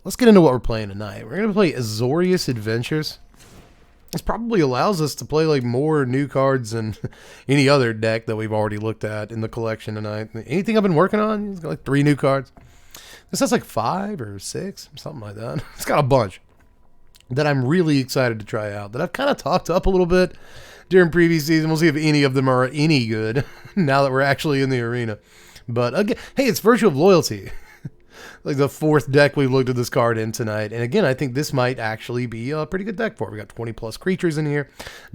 let's get into what we're playing tonight. We're going to play Azorius Adventures. This probably allows us to play like more new cards than any other deck that we've already looked at in the collection tonight. Anything I've been working on, it's got like 3 new cards. This has like 5 or 6, something like that. It's got a bunch that I'm really excited to try out, that I've kind of talked up a little bit during previous season. We'll see if any of them are any good now that we're actually in the arena. But again, hey, it's Virtue of Loyalty. Like the 4th deck we've looked at this card in tonight. And again, I think this might actually be a pretty good deck for it. We got 20 plus creatures in here.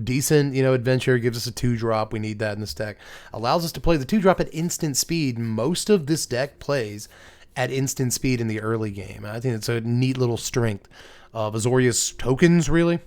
Decent, adventure. Gives us a 2-drop. We need that in this deck. Allows us to play the 2-drop at instant speed. Most of this deck plays at instant speed in the early game. I think it's a neat little strength of Azorius tokens, really,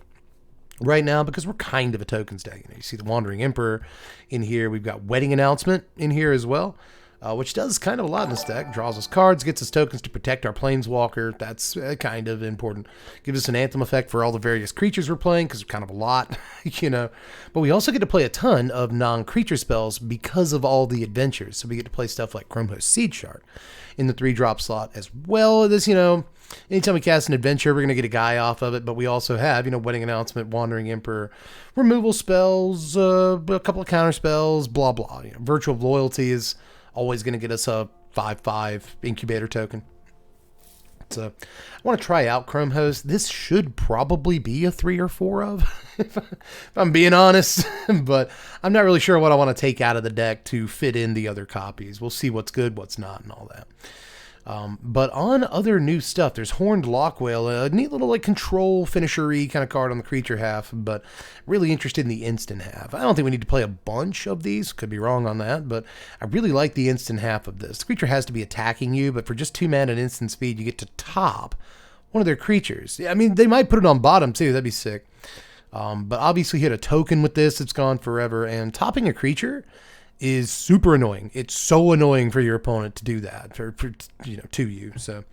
right now, because we're kind of a tokens deck. You see the Wandering Emperor in here. We've got Wedding Announcement in here as well. Which does kind of a lot in this deck. Draws us cards, gets us tokens to protect our Planeswalker. That's kind of important. Gives us an Anthem effect for all the various creatures we're playing, because kind of a lot, But we also get to play a ton of non-creature spells because of all the adventures. So we get to play stuff like Chromehost Seed Shard in the 3-drop slot as well. This, anytime we cast an adventure, we're going to get a guy off of it. But we also have, Wedding Announcement, Wandering Emperor, removal spells, a couple of counter spells, blah, blah. Virtue of Loyalty is always going to get us a 5/5 incubator token. So I want to try out Chromehost. This should probably be a 3 or 4 of, if I'm being honest. But I'm not really sure what I want to take out of the deck to fit in the other copies. We'll see what's good, what's not, and all that. But on other new stuff, there's Horned Lockwhale, a neat little control finisher-y kind of card on the creature half, but really interested in the instant half. I don't think we need to play a bunch of these. Could be wrong on that, but I really like the instant half of this. The creature has to be attacking you, but for just 2 mana and instant speed, you get to top one of their creatures. I mean, they might put it on bottom too. That'd be sick. But obviously hit a token with this. It's gone forever. And topping a creature is super annoying. It's so annoying for your opponent to do that, to you. So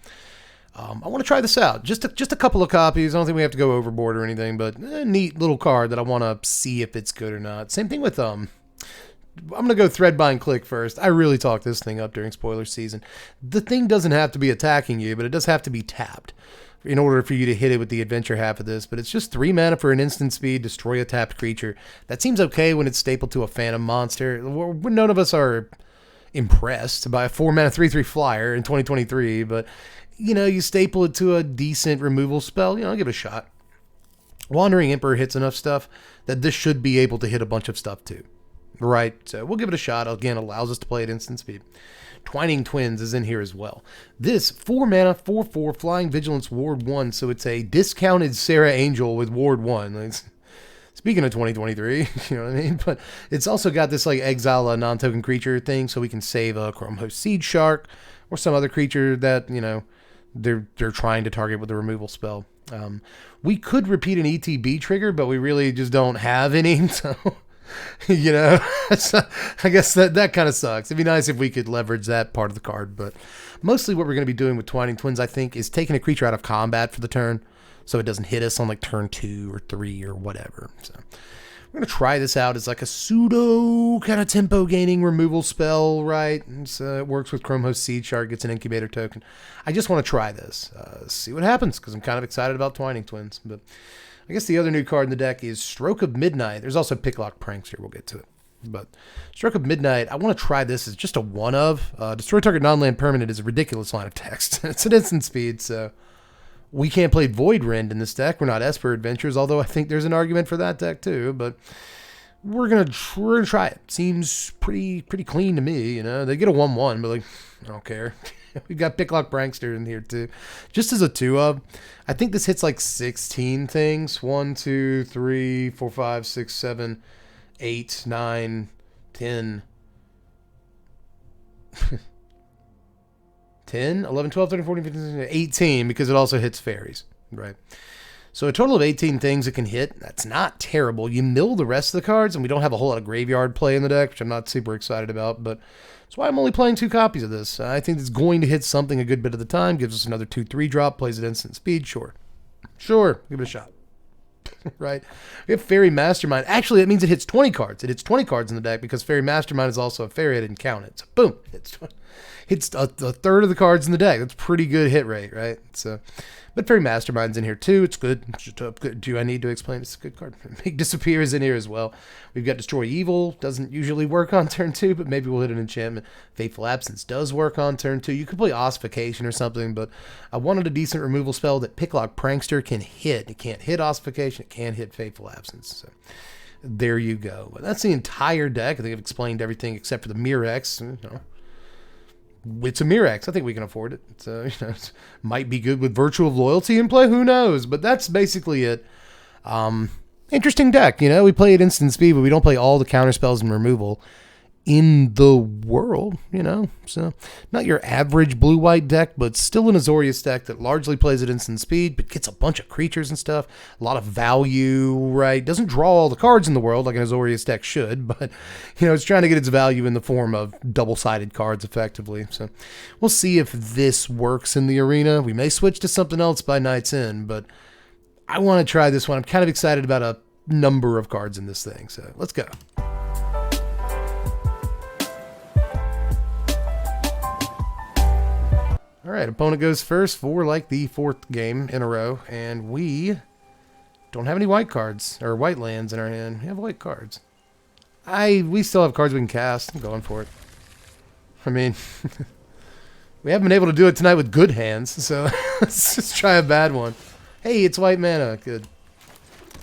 I want to try this out. Just a couple of copies. I don't think we have to go overboard or anything, but a neat little card that I want to see if it's good or not. Same thing with I'm going to go Threadbind Clique first. I really talked this thing up during spoiler season. The thing doesn't have to be attacking you, but it does have to be tapped in order for you to hit it with the adventure half of this. But it's just 3 mana for an instant speed, destroy a tapped creature. That seems okay when it's stapled to a phantom monster. None of us are impressed by a 4 mana 3/3 flyer in 2023, but you staple it to a decent removal spell, I'll give it a shot. Wandering Emperor hits enough stuff that this should be able to hit a bunch of stuff too. Right, so we'll give it a shot. Again, allows us to play at instant speed. Twining Twins is in here as well. This 4 mana, 4/4 Flying Vigilance Ward 1, so it's a discounted Sarah Angel with Ward 1. Speaking of 2023, you know what I mean? But it's also got this exile a non-token creature thing, so we can save a Chromehost Seed Shark or some other creature that, they're trying to target with a removal spell. We could repeat an ETB trigger, but we really just don't have any, so... so I guess that kind of sucks. It'd be nice if we could leverage that part of the card, but mostly what we're going to be doing with Twining Twins, I think, is taking a creature out of combat for the turn, so it doesn't hit us on turn 2 or 3 or whatever. So we're going to try this out as a pseudo kind of tempo gaining removal spell, right? And so it works with Chromehost Seed Shard, gets an incubator token. I just want to try this, see what happens, because I'm kind of excited about Twining Twins, but I guess the other new card in the deck is Stroke of Midnight. There's also Picklock Prankster. We'll get to it. But Stroke of Midnight, I want to try this as just a one-of. Destroy target non-land permanent is a ridiculous line of text. It's an instant speed, so we can't play Void Rend in this deck. We're not Esper Adventures, although I think there's an argument for that deck too. But we're gonna try it. Seems pretty clean to me. They get a 1/1, but I don't care. We've got Picklock Prankster in here too. Just as a 2-of, I think this hits 16 things. 1, 2, 3, 4, 5, 6, 7, 8, 9, 10. 10, 11, 12, 13, 14, 15, 16, 18, because it also hits fairies, right? So a total of 18 things it can hit. That's not terrible. You mill the rest of the cards, and we don't have a whole lot of graveyard play in the deck, which I'm not super excited about, but that's why I'm only playing 2 copies of this. I think it's going to hit something a good bit of the time. Gives us another 2/3 drop. Plays at instant speed. Sure. Give it a shot. Right? We have Faerie Mastermind. Actually, that means it hits 20 cards. It hits 20 cards in the deck because Faerie Mastermind is also a fairy. I didn't count it. So boom. It's 20. hits a third of the cards in the deck. That's pretty good hit rate, right? So, but Faerie Mastermind's in here too. It's good. Do I need to explain? It's a good card. Make Disappear is in here as well. We've got Destroy Evil. Doesn't usually work on turn 2, but maybe we'll hit an enchantment. Fateful Absence does work on turn 2. You could play Ossification or something, but I wanted a decent removal spell that Picklock Prankster can hit. It can't hit Ossification. It can't hit Fateful Absence. So there you go. But that's the entire deck. I think I've explained everything except for the Mirex. You know, it's a Mirex. I think we can afford it. So, it might be good with Virtue of Loyalty in play. Who knows? But that's basically it. Interesting deck. We play at instant speed, but we don't play all the counter spells and removal in the world, So, not your average blue-white deck, but still an Azorius deck that largely plays at instant speed, but gets a bunch of creatures and stuff. A lot of value, right? Doesn't draw all the cards in the world like an Azorius deck should, but, it's trying to get its value in the form of double-sided cards effectively. So, we'll see if this works in the arena. We may switch to something else by Night's End, but I want to try this one. I'm kind of excited about a number of cards in this thing, so let's go. All right, opponent goes first for like the 4th game in a row, and we don't have any white cards or white lands in our hand. We have white cards. We still have cards we can cast. I'm going for it. I mean, we haven't been able to do it tonight with good hands, so let's just try a bad one. Hey, it's white mana. Good.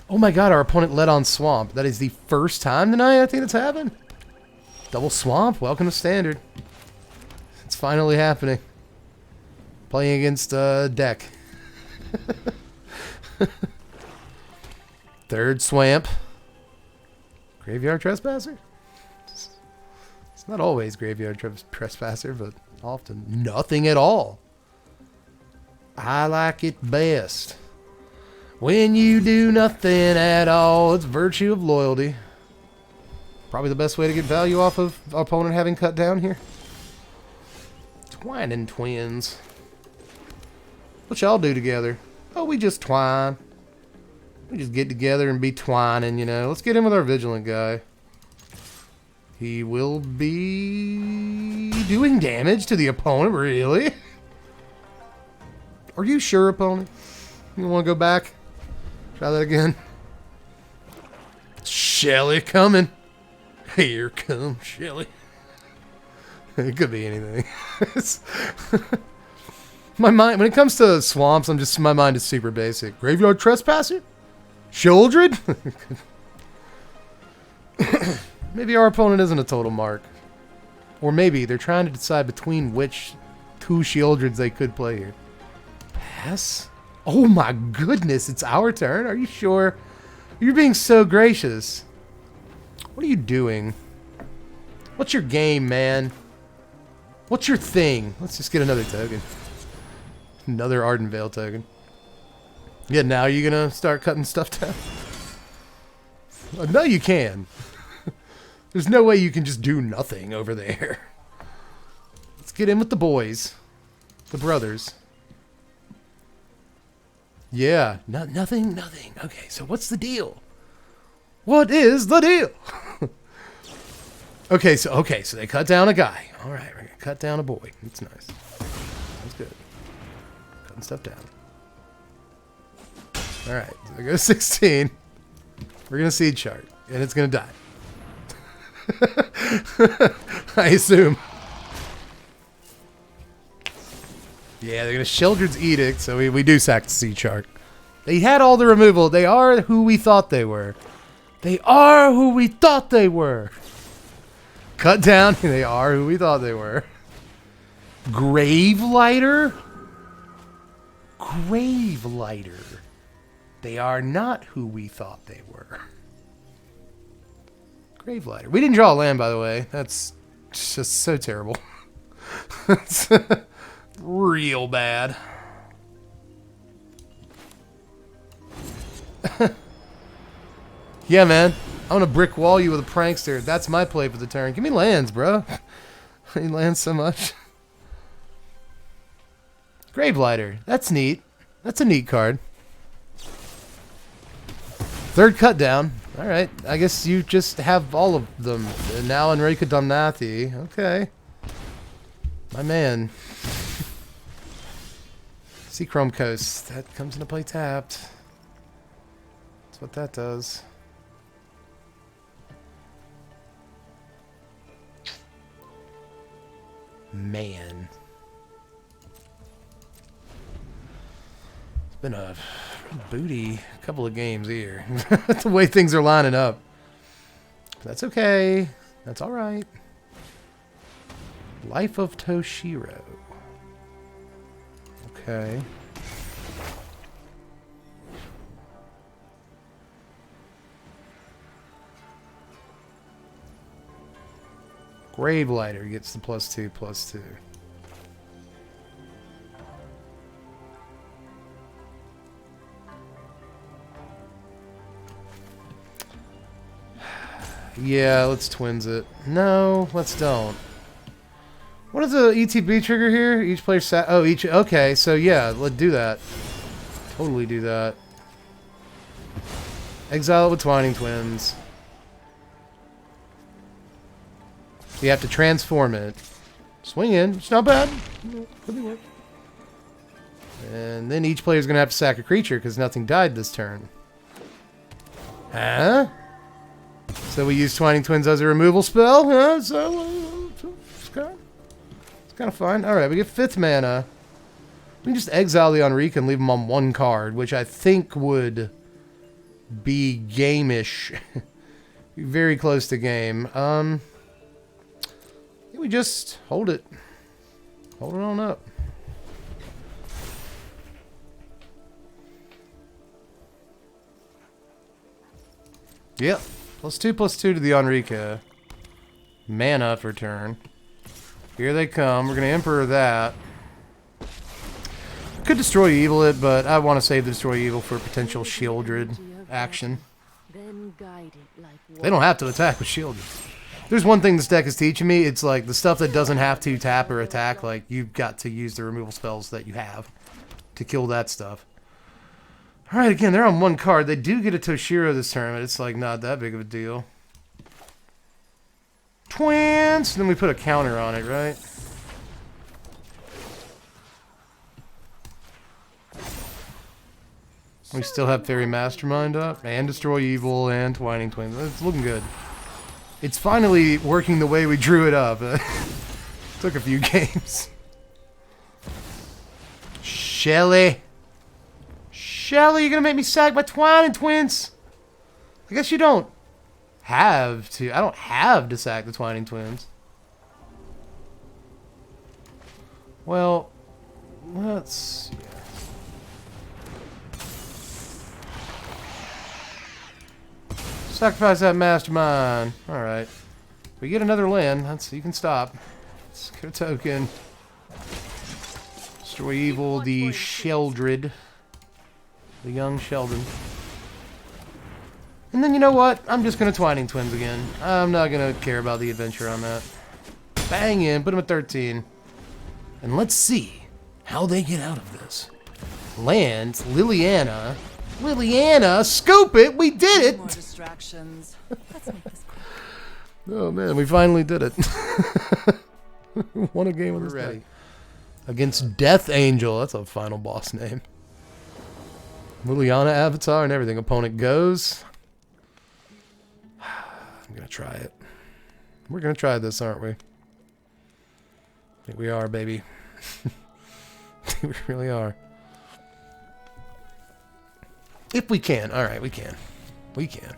Oh my god, our opponent led on Swamp. That is the first time tonight I think it's happened. Double Swamp. Welcome to Standard. It's finally happening. Playing against Deck. 3rd Swamp. Graveyard Trespasser? It's not always Graveyard Trespasser, but often nothing at all. I like it best when you do nothing at all. It's Virtue of Loyalty. Probably the best way to get value off of our opponent having cut down here. Twining Twins. What y'all do together? Oh, we just twine. We just get together and be twining, Let's get in with our Vigilant guy. He will be doing damage to the opponent, really? Are you sure, opponent? You want to go back? Try that again. Shelly coming. Here comes Shelly. It could be anything. My mind, when it comes to swamps, my mind is super basic. Graveyard Trespasser? Shieldred? Maybe our opponent isn't a total mark. Or maybe they're trying to decide between which 2 Shieldreds they could play here. Pass? Oh my goodness, it's our turn? Are you sure? You're being so gracious. What are you doing? What's your game, man? What's your thing? Let's just get another token. Another Arden Veil token. Yeah, now you're gonna start cutting stuff down? No, you can. There's no way you can just do nothing over there. Let's get in with the boys. The brothers. Yeah, nothing. Okay, so what's the deal? What is the deal? Okay, so they cut down a guy. All right, we're gonna cut down a boy. That's nice. That's good. Cutting stuff down. All right, so there goes 16. We're gonna seed chart, and it's gonna die. I assume. Yeah, they're gonna Sheldred's Edict, so we do sack the seed chart. They had all the removal. They are who we thought they were. They are who we thought they were. Cut down. They are who we thought they were. Gravelighter? Gravelighter. They are not who we thought they were. Gravelighter. We didn't draw a land, by the way. That's just so terrible. That's real bad. Yeah, man. I'm gonna brick wall you with a prankster. That's my play for the turn. Give me lands, bro. I need lands so much. Gravelighter. That's neat. That's a neat card. 3rd cut down. Alright. I guess you just have all of them. Now Enrica Domnati. Okay. My man. See Chrome Coast. That comes into play tapped. That's what that does. Man. It's been a booty couple of games here. The way things are lining up. That's okay. That's alright. Life of Toshiro. Okay. Gravelighter gets the +2/+2. Yeah, let's twins it. No, let's don't. What is the ETB trigger here? Each player okay, so yeah, let's do that. Totally do that. Exile it with Twining Twins. So you have to transform it. Swing in. It's not bad. Could be worse. And then each player is going to have to sack a creature because nothing died this turn. Huh? So we use Twining Twins as a removal spell? Huh? It's kind of fine. Alright, we get 5th mana. We can just exile the Enrique and leave them on 1 card, which I think would be game-ish. Very close to game. We just hold it. Hold it on up. Yep. +2/+2 to the Enrique. Mana for turn. Here they come. We're going to Emperor that. Could Destroy Evil it, but I want to save the Destroy Evil for potential Shieldred action. They don't have to attack with Shieldred. There's one thing this deck is teaching me. It's like the stuff that doesn't have to tap or attack. Like, you've got to use the removal spells that you have to kill that stuff. Alright, again, they're on 1 card. They do get a Toshiro this tournament. It's like not that big of a deal. Twins! Then we put a counter on it, right? We still have Faerie Mastermind up, and Destroy Evil, and Twining Twins. It's looking good. It's finally working the way we drew it up. Took a few games. Shelly! Shelly, you're gonna make me sack my Twining Twins! I guess you don't have to. I don't have to sack the Twining Twins. Well, let's... Sacrifice that Mastermind. Alright. We get another land. You can stop. Let's get a token. Destroy Evil, the Sheldred. The young Sheldon. And then you know what? I'm just going to Twining Twins again. I'm not going to care about the adventure on that. Bang in. Put them at 13. And let's see how they get out of this. Land, Liliana. Liliana, scoop it! We did it! More distractions. Let's make this quick. Oh man, we finally did it. Won a game with this ready. Against Death Angel. That's a final boss name. Liliana avatar and everything. Opponent goes. I'm gonna try it. We're gonna try this, aren't we? I think we are, baby. We really are. If we can. Alright, we can. We can.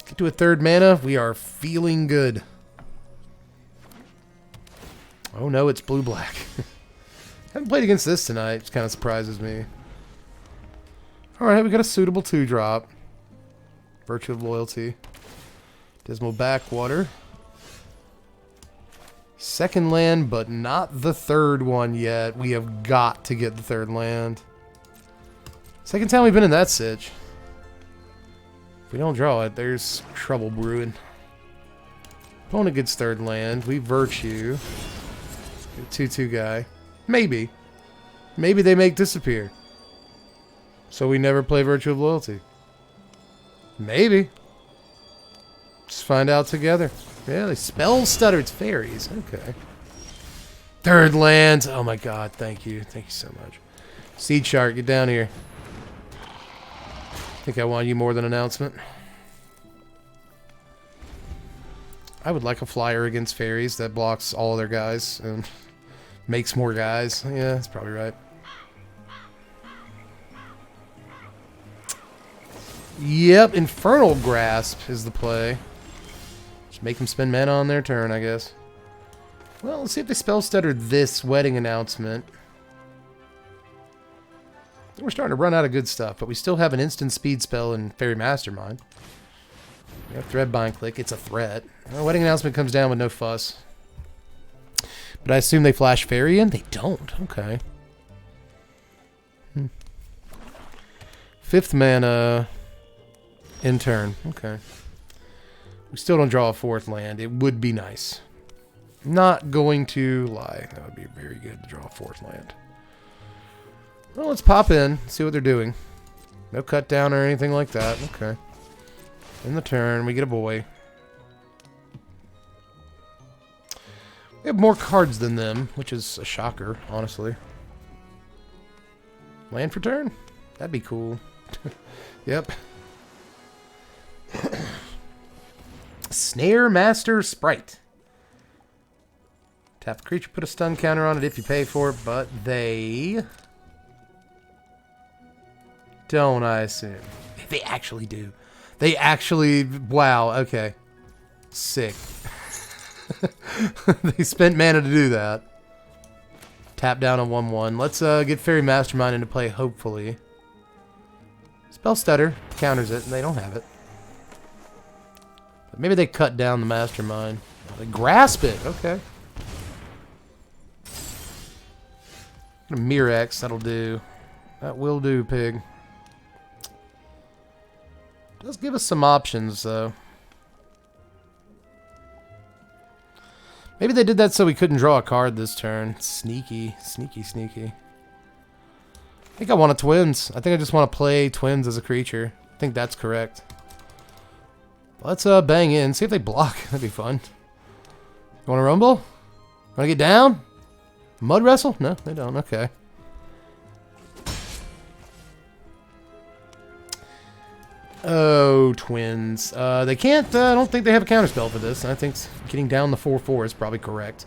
Get to a 3rd mana. We are feeling good. Oh no, it's blue-black. Haven't played against this tonight. It kind of surprises me. Alright, we got a suitable 2-drop. Virtue of Loyalty. Dismal Backwater. 2nd land, but not the 3rd one yet. We have got to get the 3rd land. 2nd time we've been in that sitch. If we don't draw it, there's trouble brewing. Opponent gets 3rd land. We Virtue. Get a 2/2 guy. Maybe. Maybe they make Disappear. So we never play Virtue of Loyalty. Maybe. Just find out together. Yeah, they spell stutter. It's fairies. Okay. Third land. Oh my god, thank you. Thank you so much. Seed Shark, get down here. I think I want you more than announcement. I would like a flyer against fairies that blocks all their guys and makes more guys. Yeah, that's probably right. Yep, Infernal Grasp is the play. Just make them spend mana on their turn, I guess. Well, let's see if they spell stutter this wedding announcement. We're starting to run out of good stuff, but we still have an instant speed spell in Faerie Mastermind. We have Threadbind Clique. It's a threat. Well, wedding announcement comes down with no fuss. But I assume they flash Faerie in? They don't. Okay. 5th mana in turn. Okay. We still don't draw a 4th land. It would be nice. Not going to lie. That would be very good to draw a 4th land. Well, let's pop in, see what they're doing. No cut down or anything like that. Okay. In the turn, we get a boy. We have more cards than them, which is a shocker, honestly. Land for turn? That'd be cool. Yep. Snare Master Sprite. Tap the creature, put a stun counter on it if you pay for it, but they don't, I assume. They actually do. They actually... Wow, okay. Sick. They spent mana to do that. Tap down a 1/1. Let's get Faerie Mastermind into play, hopefully. Spell Stutter counters it, and they don't have it. But maybe they cut down the Mastermind. They grasp it, okay. Mirex, that'll do. That will do, pig. Does give us some options, though. Maybe they did that so we couldn't draw a card this turn. Sneaky, sneaky, sneaky. I think I want a Twins. I think I just want to play Twins as a creature. I think that's correct. Let's bang in, see if they block. That'd be fun. You want to rumble? Want to get down? Mud wrestle? No, they don't. Okay. Oh, Twins. They can't, I don't think they have a counterspell for this. I think getting down the 4/4 is probably correct.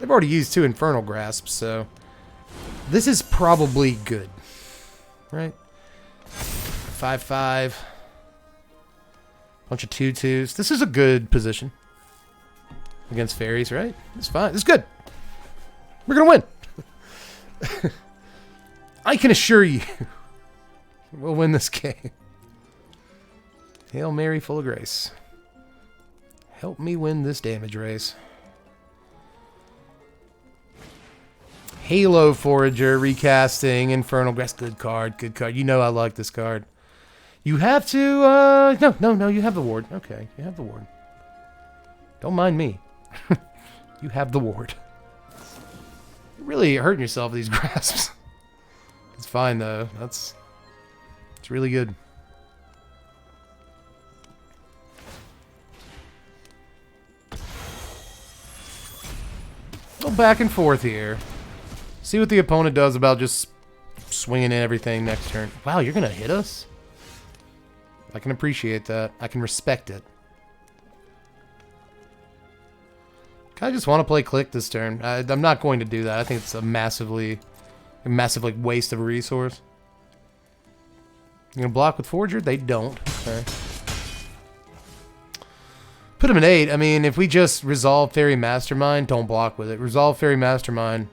They've already used 2 Infernal Grasps, so this is probably good. Right? 5/5. Bunch of 2/2s. This is a good position against fairies, right? It's fine. It's good. We're going to win. I can assure you. We'll win this game. Hail Mary, full of grace. Help me win this damage race. Halo Forager, recasting, Infernal Grass. Good card, good card. You know I like this card. You have to, no, you have the ward. Okay, you have the ward. Don't mind me. You have the ward. You're really hurting yourself with these grasps. It's fine, though. It's really good. Go back and forth here. See what the opponent does about just swinging in everything next turn. Wow, you're going to hit us? I can appreciate that. I can respect it. I just want to play Clique this turn. I'm not going to do that. I think it's a massive like waste of a resource. You gonna block with Forger? They don't. Okay. Put them in 8. I mean, if we just resolve Faerie Mastermind, don't block with it. Resolve Faerie Mastermind,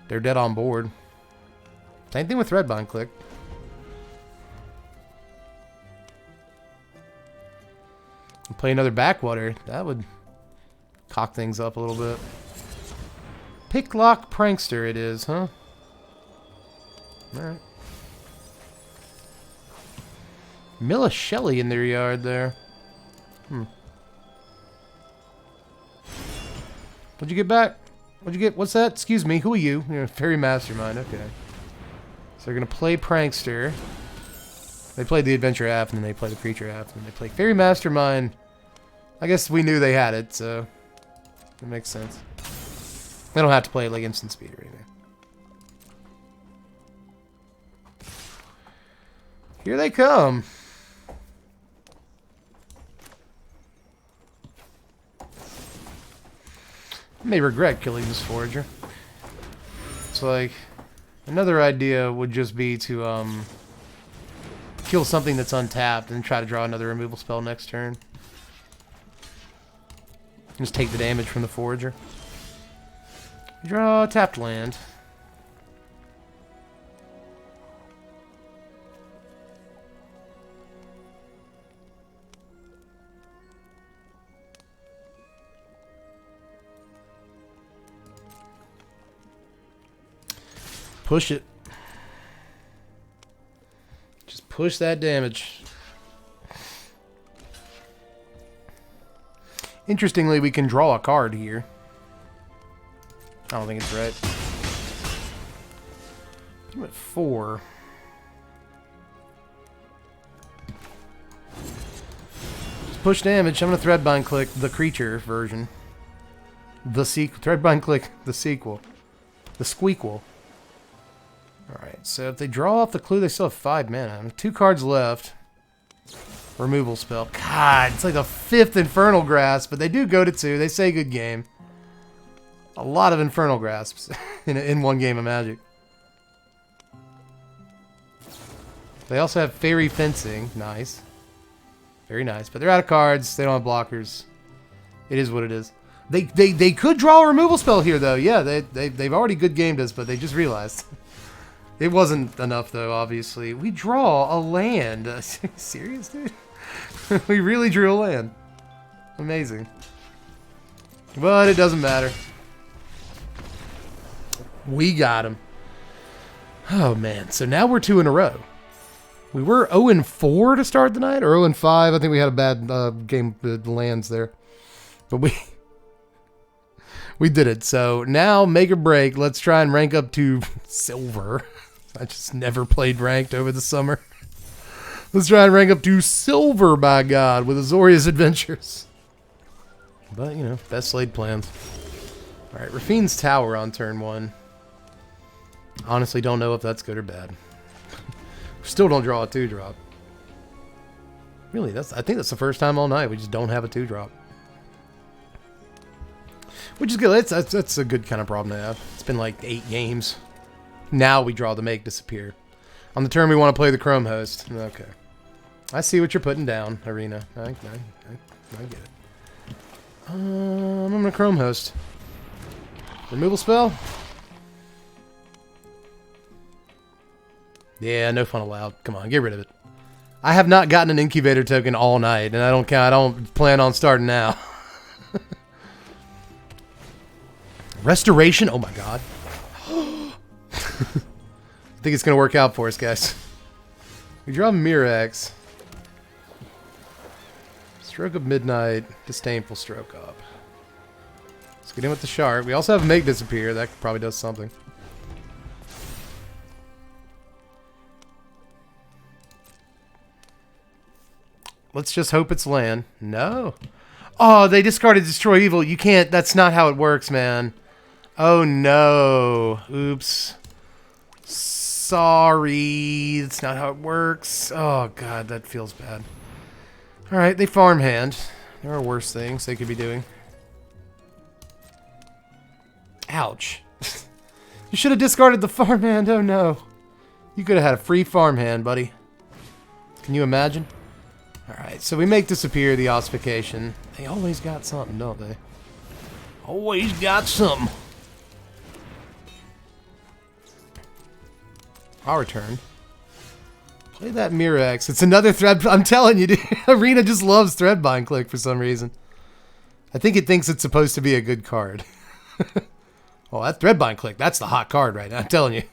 they're dead on board. Same thing with Threadbind Clique. Play another Backwater. That would cock things up a little bit. Picklock Prankster it is, huh? Alright. Milla Shelley in their yard there. What'd you get back? What'd you get? What's that? Excuse me, who are you? You're a Faerie Mastermind, okay. So they're gonna play Prankster. They played the Adventure half, and then they play the Creature half, and then they play Faerie Mastermind. I guess we knew they had it, so... That makes sense. They don't have to play it like instant speed or anything. Here they come. I may regret killing this forager. It's like another idea would just be to kill something that's untapped and try to draw another removal spell next turn. Just take the damage from the forager. Draw a tapped land. Push it. Just push that damage. Interestingly, we can draw a card here. I don't think it's right. I'm at 4. Just push damage. I'm going to Threadbind Clique the creature version. The sequel. Threadbind Clique the sequel. The squeakquel. Alright, so if they draw off the clue, they still have 5 mana. 2 cards left. Removal spell. God, it's like the 5th Infernal Grasp, but they do go to 2. They say good game. A lot of Infernal Grasps in one game of Magic. They also have Faerie Fencing. Nice. Very nice. But they're out of cards. They don't have blockers. It is what it is. They could draw a removal spell here, though. Yeah, they've already good gamed us, but they just realized. It wasn't enough, though, obviously. We draw a land. Serious, dude? We really drew a land. Amazing. But it doesn't matter. We got him. Oh, man. So now we're 2 in a row. We were 0-4 to start the night, or 0-5. I think we had a bad game with lands there. But we did it. So now, make or break. Let's try and rank up to silver. I just never played ranked over the summer. Let's try and rank up to silver, by God, with Azorius Adventures. But, you know, best laid plans. Alright, Rafine's Tower on turn 1. Honestly, don't know if that's good or bad. Still don't draw a 2-drop. Really, I think that's the first time all night we just don't have a 2-drop. Which is good. That's a good kind of problem to have. It's been like 8 games. Now we draw the Make Disappear. On the turn we want to play the Chrome Host. Okay. I see what you're putting down, Arena. I get it. I'm going to Chrome Host. Removal spell? Yeah, no fun allowed. Come on, get rid of it. I have not gotten an Incubator token all night, and I don't plan on starting now. Restoration? Oh my God. I think it's going to work out for us, guys. We draw Mirax. Stroke of Midnight. Disdainful Stroke up. Let's get in with the Shark. We also have Make Disappear. That probably does something. Let's just hope it's land. No. Oh, they discarded Destroy Evil. You can't. That's not how it works, man. Oh, no. Oops. Sorry. That's not how it works. Oh, God. That feels bad. Alright, they farmhand. There are worse things they could be doing. Ouch. You should have discarded the farmhand. Oh, no. You could have had a free farmhand, buddy. Can you imagine? Alright, so we make disappear the ossification. They always got something, don't they? Always got something. I'll return. Play that Mirax. It's another thread. I'm telling you, dude. Arena just loves Threadbind Clique for some reason. I think it thinks it's supposed to be a good card. Oh, that Threadbind Clique. That's the hot card right now. I'm telling you.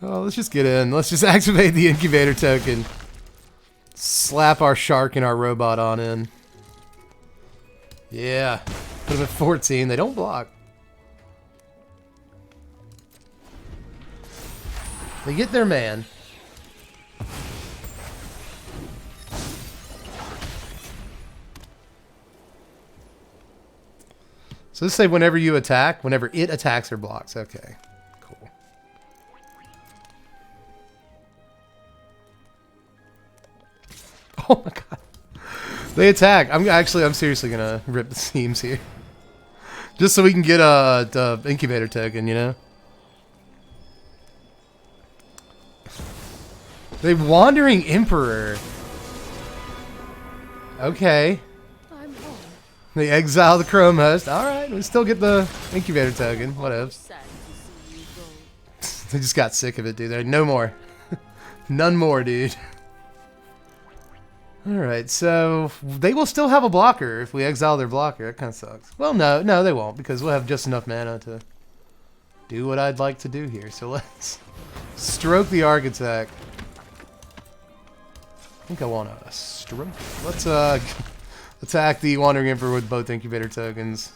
Oh, let's just get in. Let's just activate the Incubator token. Slap our Shark and our Robot on in. Yeah. Put them at 14. They don't block. They get their man. So this say whenever you attack, whenever it attacks or blocks. Okay, cool. Oh my god. They attack. I'm seriously gonna rip the seams here. Just so we can get the incubator token, you know? The Wandering Emperor. Okay. I'm home. They exile the Chrome host. Alright, we still get the incubator token. Whatever. Sad to see you go. They just got sick of it, dude. They're like, no more. None more, dude. Alright, so they will still have a blocker if we exile their blocker. That kind of sucks. Well, no, they won't, because we'll have just enough mana to do what I'd like to do here. So let's stroke the Architect. I think I want to stroke. Let's attack the Wandering Emperor with both incubator tokens.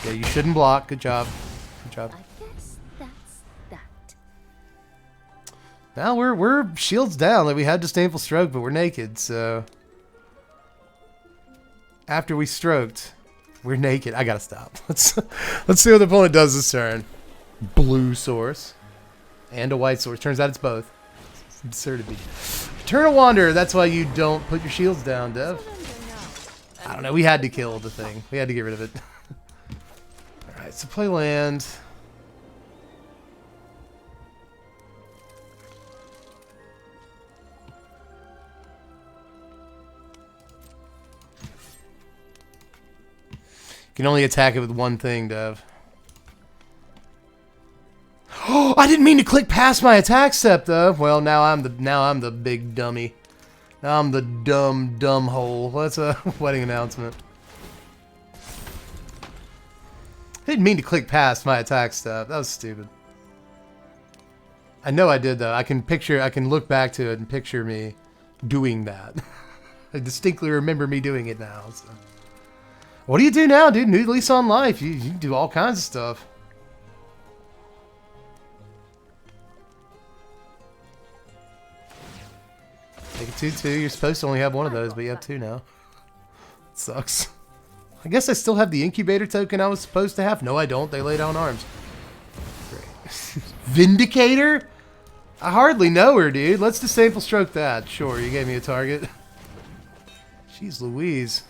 Yeah, you shouldn't block. Good job. Good job. I guess that's that. Now we're shields down. Like we had disdainful stroke, but we're naked. So after we stroked, we're naked. I gotta stop. Let's see what the opponent does this turn. Blue source and a white source. Turns out it's both. It's absurdity. Eternal Wanderer. That's why you don't put your shields down, Dev. I don't know. We had to kill the thing. We had to get rid of it. All right. So play land. You can only attack it with one thing, Dev. Oh, I didn't mean to click past my attack step, though. Well, now I'm the big dummy. Now I'm the dumb hole. Well, that's a wedding announcement. I didn't mean to click past my attack step. That was stupid. I know I did, though. I can look back to it and picture me doing that. I distinctly remember me doing it now. So. What do you do now, dude? New lease on life. You can do all kinds of stuff. Take a 2/2. You're supposed to only have one of those, but you have two now. Sucks. I guess I still have the incubator token I was supposed to have. No, I don't. They lay down arms. Great. Vindicator? I hardly know her, dude. Let's disable stroke that. Sure, you gave me a target. Jeez Louise.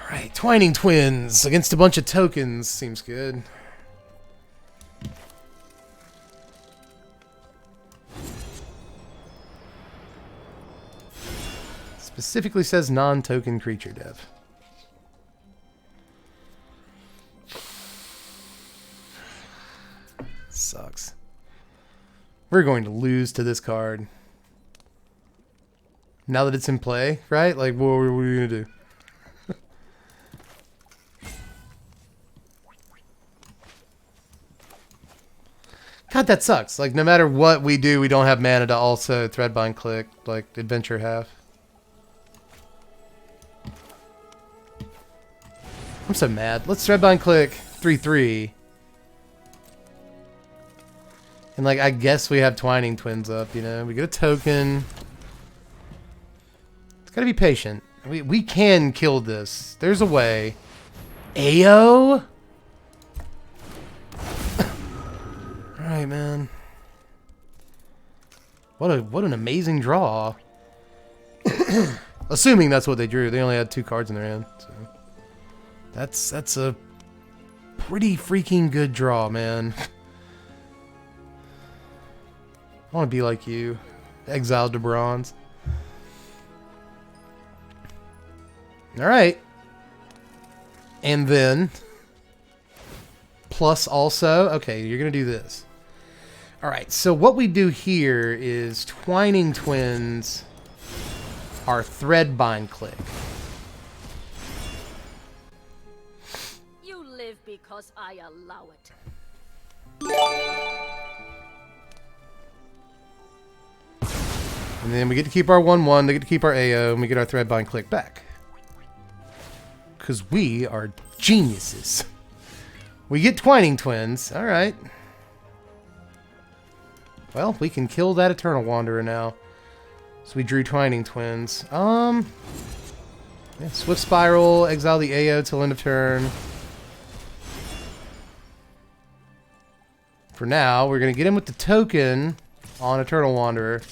Alright, Twining Twins against a bunch of tokens. Seems good. Specifically says non-token creature, Dev. Sucks. We're going to lose to this card. Now that it's in play, right? Like, what are we going to do? God, that sucks. Like, no matter what we do, we don't have mana to also Threadbind Clique, like Adventure have. I'm so mad. Let's Threadbind Clique 3/3. And, like, I guess we have Twining Twins up, you know? We get a token. It's gotta be patient. We can kill this. There's a way. Ayo? Alright, man. What an amazing draw. Assuming that's what they drew. They only had 2 cards in their hand. So. That's a pretty freaking good draw, man. I want to be like you. Exiled to bronze. Alright. And then... Plus also... Okay, you're going to do this. Alright, so what we do here is Twining Twins are Threadbind Clique. You live because I allow it. And then we get to keep our 1/1, they get to keep our AO, and we get our Threadbind Clique back. Because we are geniuses. We get Twining Twins. Alright. Well, we can kill that Eternal Wanderer now. So we drew Twining Twins. Yeah, Swift Spiral, exile the AO till end of turn. For now, we're going to get in with the token on Eternal Wanderer.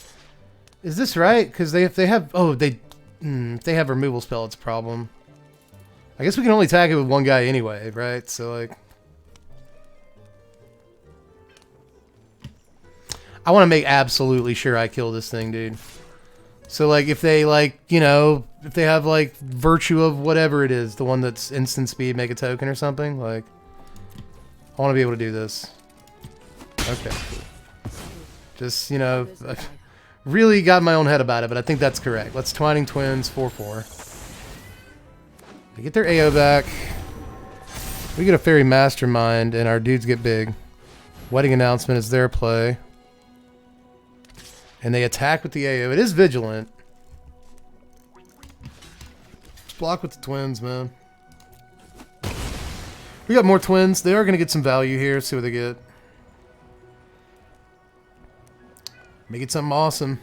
Is this right? Because if they have... Oh, if they have removal spell, it's a problem. I guess we can only attack it with one guy anyway, right? So, like... I want to make absolutely sure I kill this thing, dude. So, like, if they, like, you know, if they have, like, Virtue of whatever it is, the one that's instant speed, make a token or something, like, I want to be able to do this. Okay. Just, you know, I really got my own head about it, but I think that's correct. Let's Twining Twins, 4/4. They get their AO back. We get a Faerie Mastermind, and our dudes get big. Wedding Announcement is their play. And they attack with the AO. It is Vigilant. Just block with the twins, man. We got more twins. They are going to get some value here. See what they get. Make it something awesome.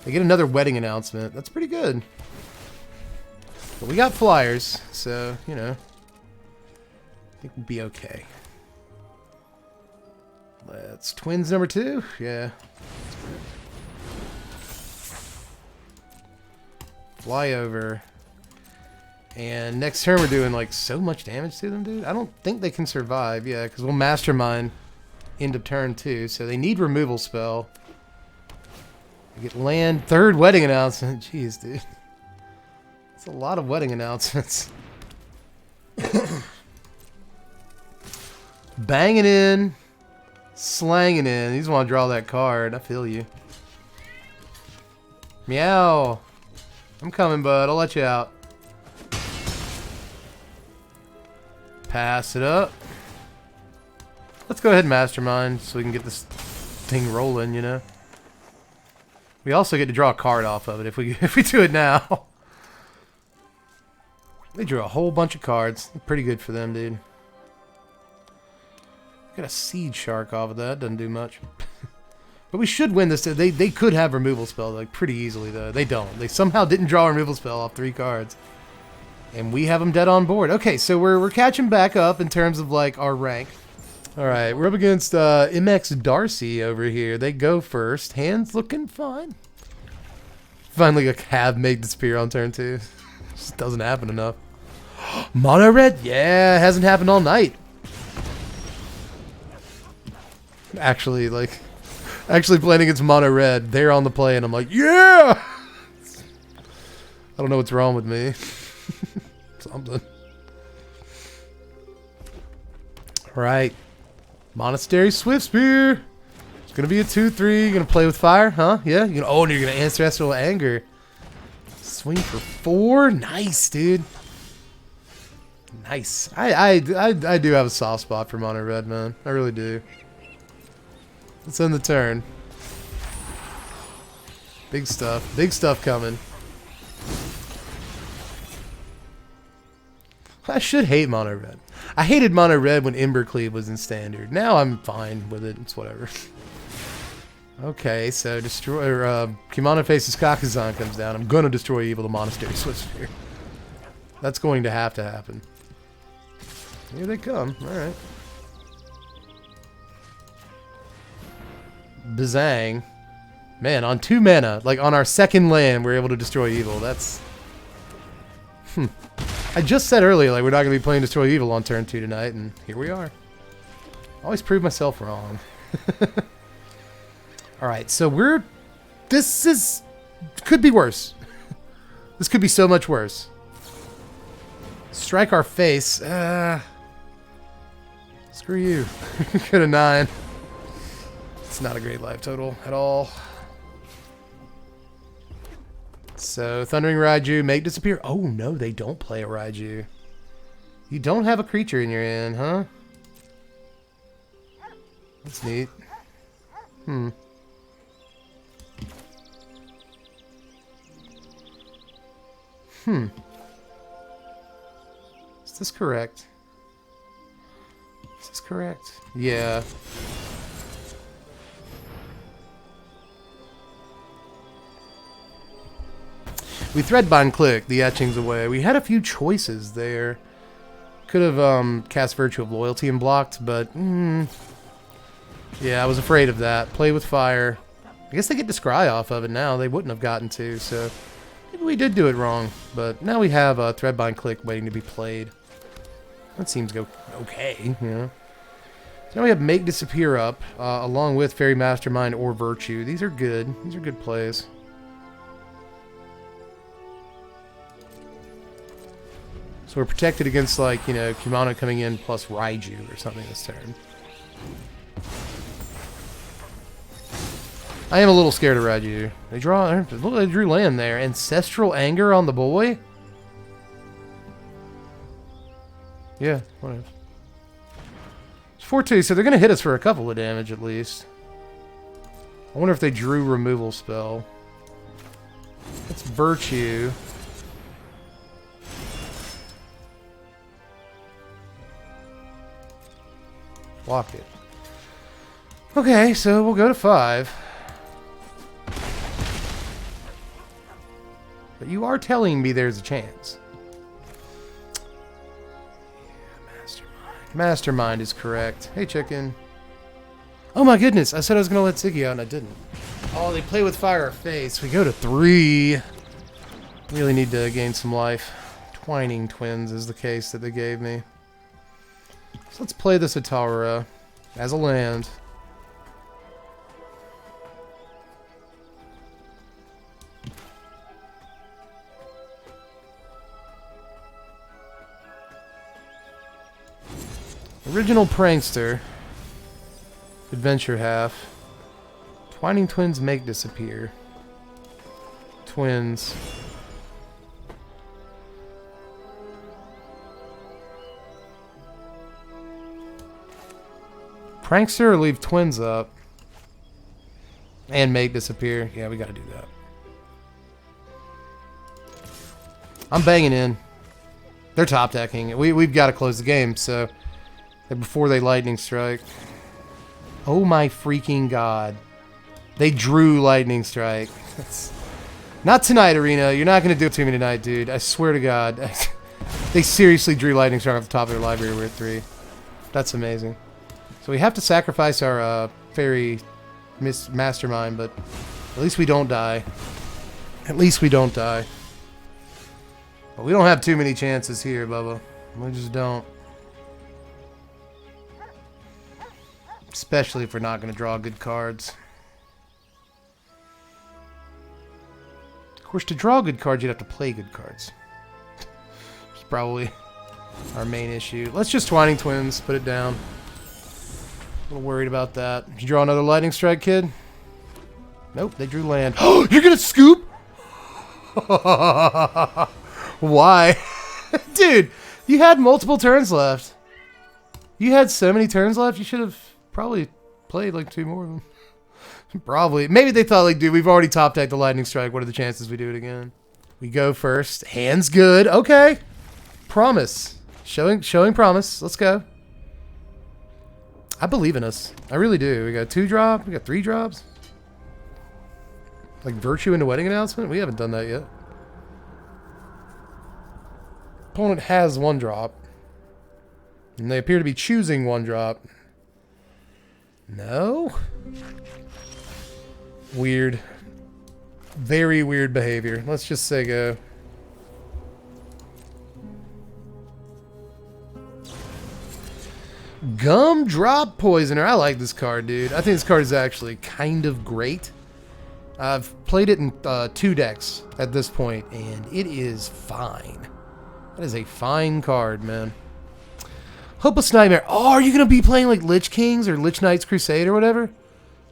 They get another Wedding Announcement. That's pretty good. But we got flyers, so, you know. I think we'll be okay. Let's twins number 2. Yeah. Fly over. And next turn we're doing like so much damage to them, dude. I don't think they can survive. Yeah, because we'll Mastermind end of turn 2. So they need removal spell. We get land. 3rd Wedding Announcement. Jeez, dude. That's a lot of Wedding Announcements. Banging in. Slanging in. You just want to draw that card. I feel you. Meow. I'm coming, bud. I'll let you out. Pass it up. Let's go ahead and Mastermind so we can get this thing rolling, you know. We also get to draw a card off of it if we do it now. They drew a whole bunch of cards. Pretty good for them, dude. Got a Seed Shark off of that. Doesn't do much. But we should win this. They could have removal spell like pretty easily, though. They don't. They somehow didn't draw a removal spell off 3 cards. And we have them dead on board. Okay, so we're catching back up in terms of like our rank. Alright, we're up against MX Darcy over here. They go first. Hands looking fine. Finally a Cav made disappear on turn 2. Just doesn't happen enough. Mono red? Yeah, hasn't happened all night. Actually playing against mono red, they're on the play and I'm like, yeah! I don't know what's wrong with me. Something. Alright. Monastery Swift Spear. It's gonna be a 2/3. Gonna play with fire, huh? Yeah? And you're gonna answer Astral Anger. Swing for 4. Nice, dude. Nice. I do have a soft spot for mono red, man. I really do. Let's end the turn. Big stuff. Big stuff coming. I should hate mono red. I hated mono red when Embercleave was in standard. Now I'm fine with it. It's whatever. Okay, so destroy. Kimono Faces Kakazan comes down. I'm gonna destroy Evil the Monastery Swift Spear. That's going to happen. Here they come. All right. Bazang. Man, on 2 mana, like on our 2nd land, we're able to destroy evil. That's... I just said earlier, like, we're not going to be playing Destroy Evil on turn 2 tonight, and here we are. Always prove myself wrong. Alright, so we're... This could be worse. This could be so much worse. Strike our face. Screw you. Could have 9. It's not a great life total at all. So, Thundering Raiju, make disappear. Oh, no, they don't play a Raiju. You don't have a creature in your hand, huh? That's neat. Is this correct? Is this correct? Yeah. We Threadbind Clique, the etchings away. We had a few choices there. Could have cast Virtue of Loyalty and blocked, but yeah, I was afraid of that. Play with fire. I guess they get to scry off of it now. They wouldn't have gotten to, so maybe we did do it wrong. But now we have a Threadbind Clique waiting to be played. That seems okay, you know. So now we have Make Disappear up, along with Faerie Mastermind or Virtue. These are good. These are good plays. So we're protected against, like, you know, Kumano coming in plus Raiju or something this turn. I am a little scared of Raiju. They drew land there. Ancestral Anger on the boy? Yeah, whatever. It's 4-2, so they're going to hit us for a couple of damage at least. I wonder if they drew removal spell. That's Virtue. Block it. Okay, so we'll go to 5. But you are telling me there's a chance. Yeah, Mastermind. Mastermind is correct. Hey, chicken. Oh my goodness, I said I was going to let Ziggy out and I didn't. Oh, they play with fire or face. We go to 3. Really need to gain some life. Twining Twins is the case that they gave me. So let's play this Atara as a land. Original Prankster. Adventure half. Twining Twins Make Disappear. Twins. Prankster or leave Twins up. And Make Disappear. Yeah, we gotta do that. I'm banging in. They're top decking. We've got to close the game, so before they Lightning Strike. Oh my freaking god. They drew Lightning Strike. Not tonight, Arena. You're not going to do it to me tonight, dude. I swear to god. They seriously drew Lightning Strike off the top of their library. We're at 3. That's amazing. So we have to sacrifice our Faerie Mastermind, but at least we don't die. At least we don't die. But we don't have too many chances here, Bubba. We just don't. Especially if we're not going to draw good cards. Of course, to draw good cards, you'd have to play good cards. It's probably our main issue. Let's just Twining Twins, put it down. A little worried about that. Did you draw another Lightning Strike, kid? Nope, they drew land. Oh, you're going to scoop? Why? Dude, you had multiple turns left. You had so many turns left, you should have probably played like 2 more of them. Probably. Maybe they thought, like, dude, we've already top decked the Lightning Strike. What are the chances we do it again? We go first. Hands good. Okay. Promise. Showing promise. Let's go. I believe in us. I really do. We got 2 drop. We got 3 drops. Like Virtue into Wedding Announcement? We haven't done that yet. Opponent has 1 drop. And they appear to be choosing 1 drop. No? Weird. Very weird behavior. Let's just say go. Gumdrop Poisoner. I like this card, dude. I think this card is actually kind of great. I've played it in 2 decks at this point, and it is fine. That is a fine card, man. Hopeless Nightmare. Oh, are you going to be playing like Lich Kings or Lich Knights Crusade or whatever?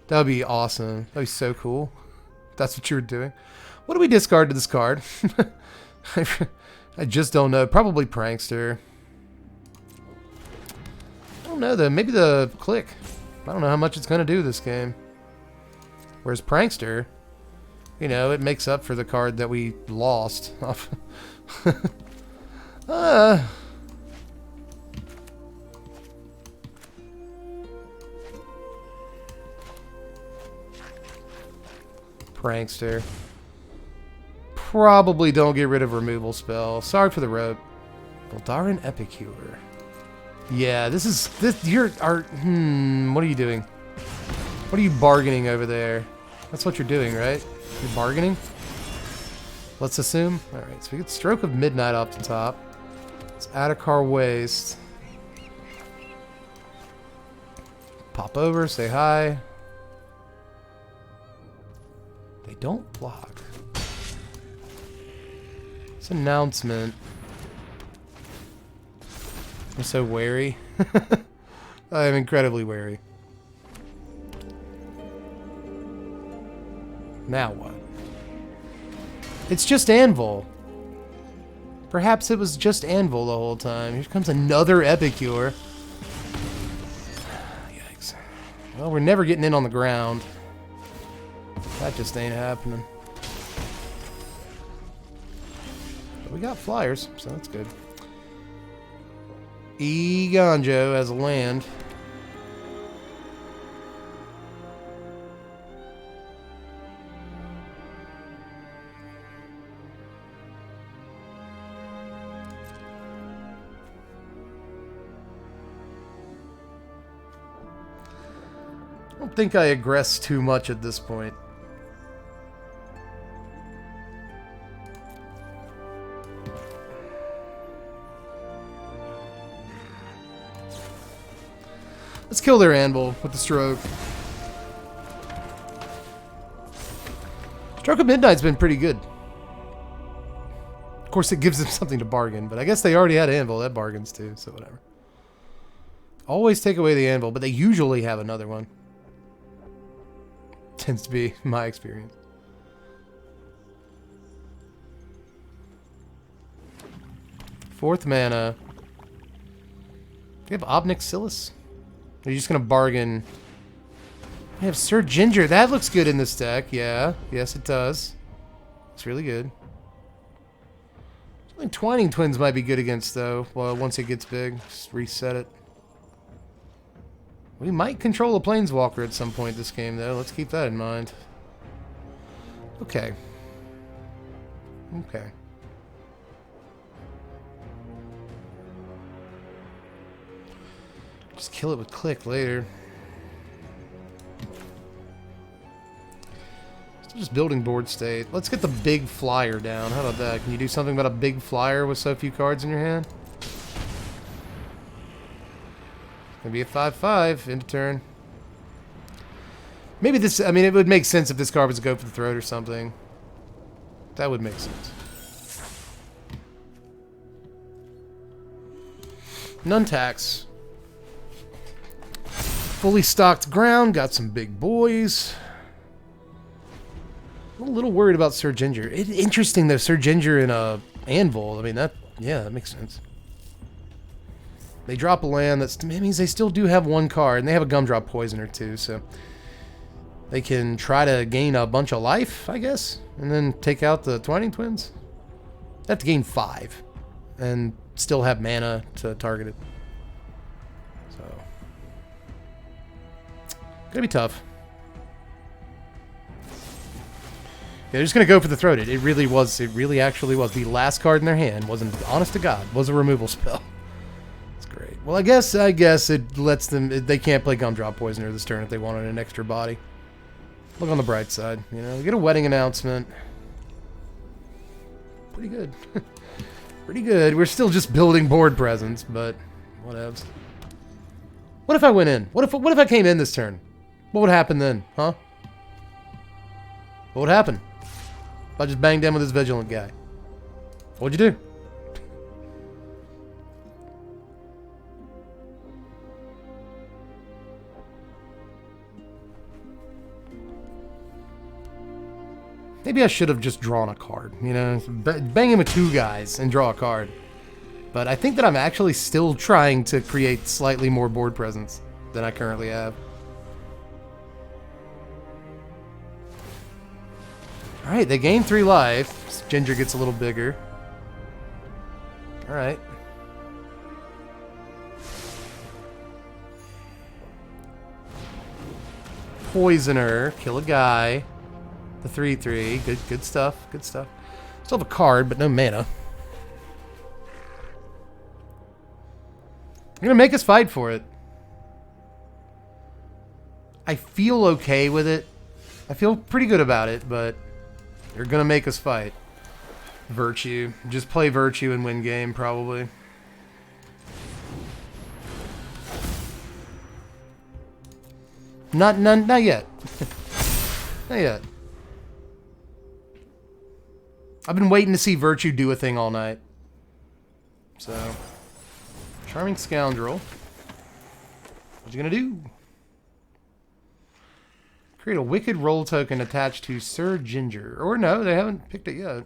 That would be awesome. That would be so cool. That's what you were doing. What do we discard to this card? I just don't know. Probably Prankster. I don't know, though. Maybe the Clique. I don't know how much it's going to do this game. Whereas Prankster, you know, it makes up for the card that we lost. Prankster. probably don't get rid of removal spell. Sorry for the rope. Voldaran Epicure. Yeah, this. You're what are you doing? What are you bargaining over there? That's what you're doing, right? You're bargaining? Let's assume. Alright, so we get Stroke of Midnight off the top. It's Adakar Waste. Pop over, say hi. They don't block. This announcement. I'm so wary. I am incredibly wary. Now what? It's just Anvil. Perhaps it was just Anvil the whole time. Here comes another Epicure. Yikes. Well, we're never getting in on the ground. That just ain't happening. But we got flyers, so that's good. Egonjo has a land. I don't think I aggress too much at this point. Let's kill their Anvil with the Stroke. Stroke of Midnight's been pretty good. Of course, it gives them something to bargain, but I guess they already had Anvil. That bargains too, so whatever. Always take away the Anvil, but they usually have another one. Tends to be my experience. Fourth mana. Do you have Obnixilis? Are you just going to bargain? We have Sir Ginger. That looks good in this deck. Yeah. Yes, it does. It's really good. I think Twining Twins might be good against, though. Well, once it gets big, just reset it. We might control a Planeswalker at some point this game, though. Let's keep that in mind. Okay. Okay. Just kill it with Clique later. Still just building board state. Let's get the big flyer down. How about that? Can you do something about a big flyer with so few cards in your hand? Gonna be a 5/5 into turn. Maybe this, I mean, it would make sense if this card was to go for the throat or something. That would make sense. Nuntax. Fully stocked ground, got some big boys. I'm a little worried about Sir Ginger. Interesting though, Sir Ginger in a Anvil. I mean, that makes sense. They drop a land, that means they still do have one card, and they have a Gumdrop Poisoner too, so they can try to gain a bunch of life, I guess, and then take out the Twining Twins. They have to gain 5, and still have mana to target it. So, gonna be tough. Yeah, they're just gonna go for the throat. It really was. It really actually was. The last card in their hand wasn't, honest to God, was a removal spell. Great. Well, I guess it lets them. They can't play Gumdrop Poisoner this turn if they wanted an extra body. Look on the bright side, you know. We get a wedding announcement. Pretty good. Pretty good. We're still just building board presence, but whatevs. What if I went in? What if I came in this turn? What would happen then, huh? What would happen if I just banged in with this Vigilant guy? What'd you do? Maybe I should have just drawn a card, you know, bang him with 2 guys and draw a card. But I think that I'm actually still trying to create slightly more board presence than I currently have. Alright, they gain 3 life. Ginger gets a little bigger. Alright. Poisoner, kill a guy. The 3/3, good stuff, good stuff. Still have a card, but no mana. You're gonna make us fight for it. I feel okay with it. I feel pretty good about it, but you're gonna make us fight. Virtue. Just play Virtue and win game, probably. Not yet. Not yet. I've been waiting to see Virtue do a thing all night. So, Charming Scoundrel. What you gonna do? Create a Wicked Roll token attached to Sir Ginger. Or no, they haven't picked it yet.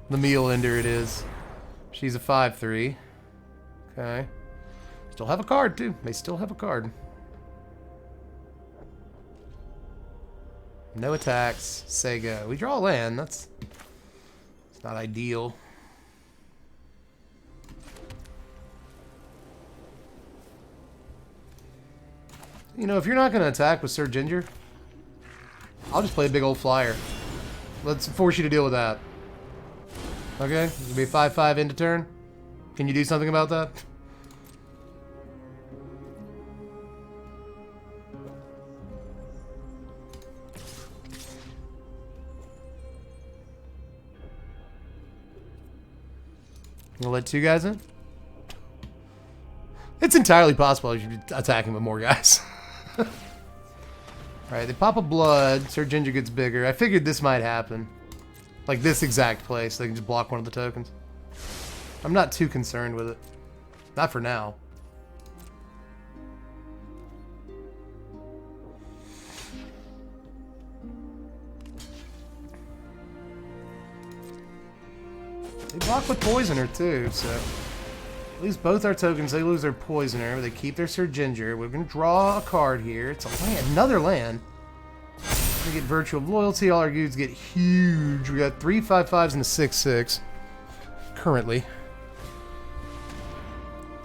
The Meal Ender it is. She's a 5/3. Okay. Still have a card, too. They still have a card. No attacks. Say go. We draw a land. It's not ideal. You know, if you're not going to attack with Sir Ginger, I'll just play a big old flyer. Let's force you to deal with that. Okay? It's going to be a 5/5 into turn. Can you do something about that? You'll let 2 guys in? It's entirely possible you should be attacking with more guys. Alright, they pop a blood. Sir Ginger gets bigger. I figured this might happen. Like this exact place. They can just block one of the tokens. I'm not too concerned with it. Not for now. They block with Poisoner too, so at least both our tokens, they lose their Poisoner, but they keep their Sir Ginger. We're going to draw a card here. It's a land, another land. We get Virtue of Loyalty. All our dudes get huge. We got 3 5/5s and a 6/6 currently.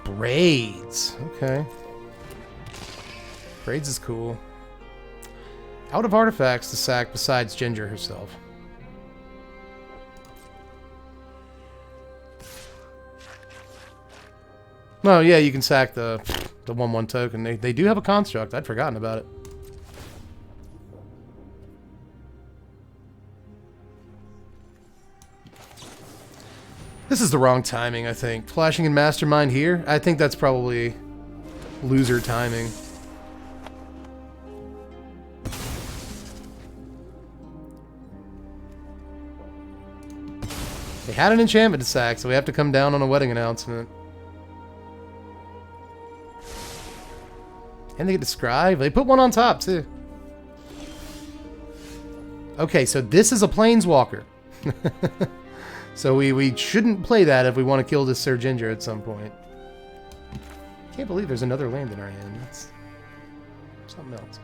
Braids. Okay. Braids is cool. Out of artifacts to sack besides Ginger herself. No, yeah, you can sack the 1/1 token. They do have a construct. I'd forgotten about it. This is the wrong timing, I think. Flashing in Mastermind here? I think that's probably loser timing. They had an enchantment to sack, so we have to come down on a wedding announcement. And they get to Scribe. They put one on top, too. Okay, so this is a Planeswalker. So we shouldn't play that if we want to kill this Sir Ginger at some point. Can't believe there's another land in our hand. That's something else.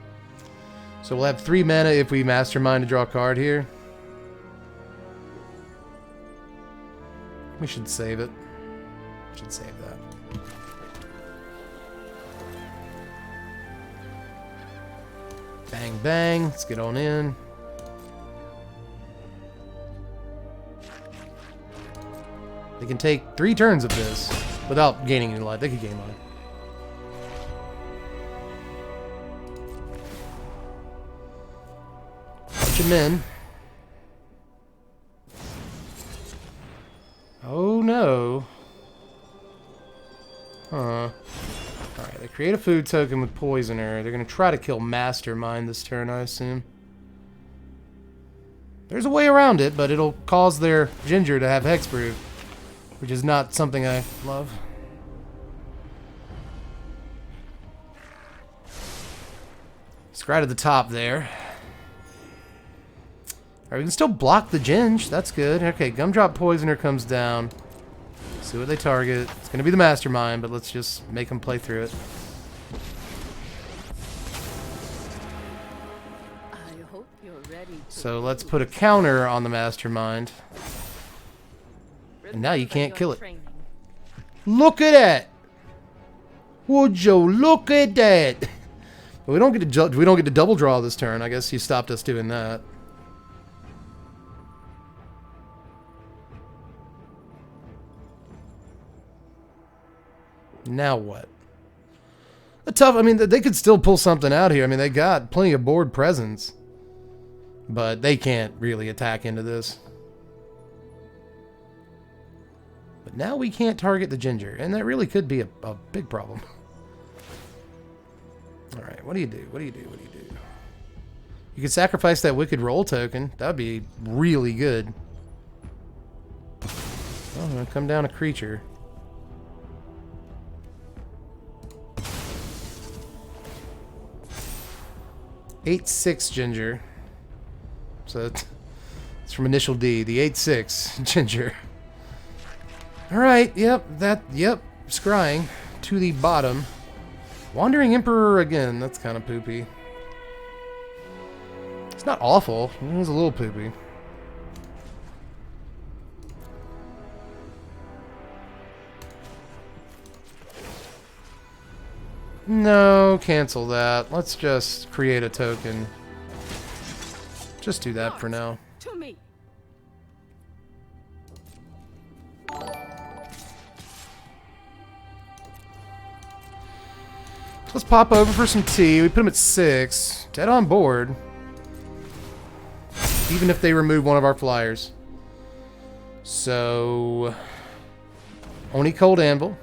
So we'll have 3 mana if we Mastermind to draw a card here. We should save it. Should save that. Bang, bang. Let's get on in. They can take 3 turns of this without gaining any life. They could gain life. Punch him in. Oh no. Huh. Alright, they create a food token with Poisoner. They're going to try to kill Mastermind this turn, I assume. There's a way around it, but it'll cause their Ginger to have Hexproof, which is not something I love. Scry to the top there. Alright, we can still block the Ginge. That's good. Okay, Gumdrop Poisoner comes down. See what they target. It's going to be the Mastermind, but let's just make them play through it. I hope you're ready. So let's put a counter on the Mastermind. And now you can't kill it. Look at that! Would you look at that? But we don't get to double draw this turn. I guess you stopped us doing that. Now what? I mean, they could still pull something out here. I mean, they got plenty of board presence. But they can't really attack into this. But now we can't target the ginger. And that really could be a big problem. Alright, what do you do? What do you do? What do you do? You could sacrifice that Wicked Roll token. That would be really good. Oh, I'm going to come down a creature. Eight-6 ginger. So it's from Initial D. The 8-6 ginger. Alright, yep, scrying to the bottom. Wandering Emperor again. That's kind of poopy. It's not awful. It was a little poopy. No, cancel that. Let's just create a token. Just do that for now. To me. Let's pop over for some tea. We put them at 6. Dead on board. Even if they remove one of our flyers. So... Oni Cold Anvil.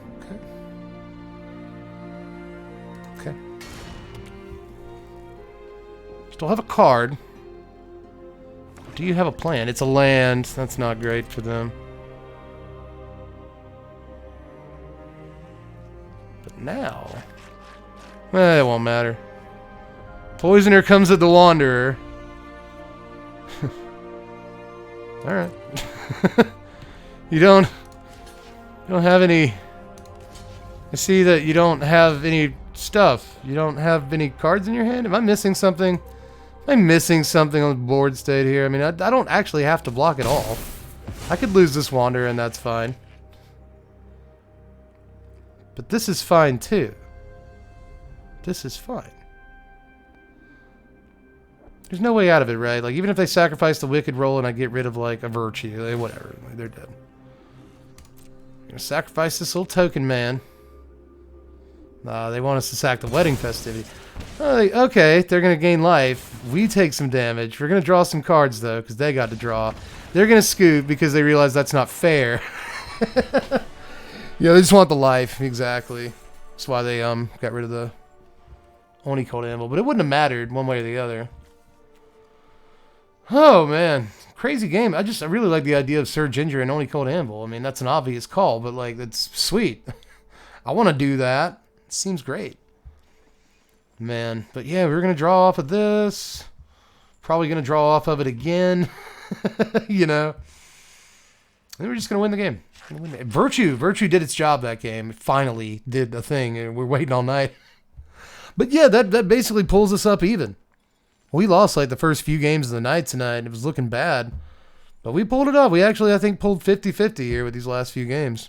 Okay. Still have a card. Do you have a plan? It's a land. That's not great for them. But now... it won't matter. Poisoner comes at the Wanderer. Alright. You don't have any... I see that you don't have any stuff. You don't have any cards in your hand? Am I missing something? Am I missing something on the board state here? I mean, I don't actually have to block at all. I could lose this Wanderer and that's fine. But this is fine too. This is fine. There's no way out of it, right? Like, even if they sacrifice the Wicked Roll and I get rid of, like, a Virtue, whatever. They're dead. I'm gonna sacrifice this little token, man. They want us to sack the Wedding Festivity. Okay, they're gonna gain life. We take some damage. We're gonna draw some cards, though, because they got to draw. They're gonna scoot because they realize that's not fair. Yeah, they just want the life. Exactly. That's why they, got rid of the Oni Cold Anvil. But it wouldn't have mattered one way or the other. Oh, man. Crazy game. I really like the idea of Sir Ginger and Oni Cold Anvil. I mean, that's an obvious call, but, like, that's sweet. I want to do that. It seems great. Man. But, yeah, we're going to draw off of this. Probably going to draw off of it again. You know. And we're just going to win the game. Virtue did its job that game. It finally did a thing, and we're waiting all night. But, yeah, that basically pulls us up even. We lost like the first few games of the night tonight, and it was looking bad. But we pulled it up. We actually, I think, pulled 50-50 here with these last few games.